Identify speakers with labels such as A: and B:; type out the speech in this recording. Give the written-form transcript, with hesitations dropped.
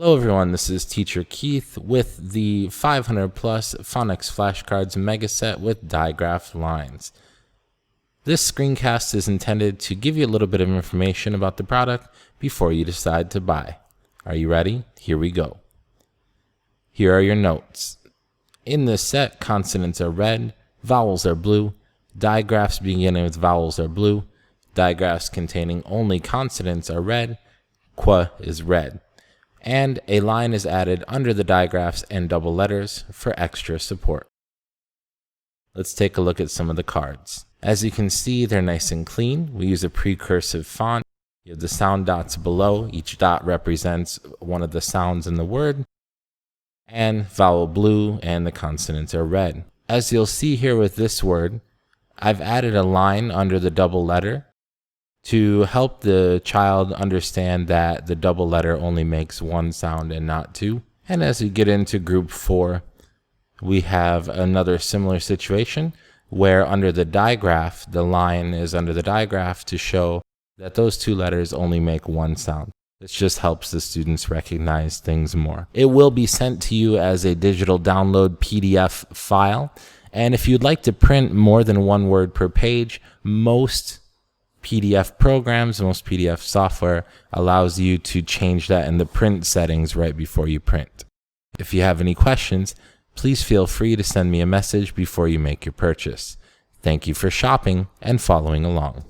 A: Hello everyone, this is Teacher Keith with the 500 plus phonics flashcards mega set with digraphed lines. This screencast is intended to give you a little bit of information about the product before you decide to buy. Are you ready? Here we go. Here are your notes. In this set, consonants are red, vowels are blue, digraphs beginning with vowels are blue, digraphs containing only consonants are red, qua is red. And a line is added under the digraphs and double letters for extra support. Let's take a look at some of the cards. As you can see, they're nice and clean. We use a precursive font. You have the sound dots below. Each dot represents one of the sounds in the word. And vowel blue and the consonants are red. As you'll see here with this word, I've added a line under the double letter to help the child understand that the double letter only makes one sound and not two. And as we get into group 4, we have another similar situation where under the digraph, the line is under the digraph to show that those two letters only make one sound. This just helps the students recognize things more. It will be sent to you as a digital download PDF file. And if you'd like to print more than one word per page, most PDF programs, most PDF software allows you to change that in the print settings right before you print. If you have any questions, please feel free to send me a message before you make your purchase. Thank you for shopping and following along.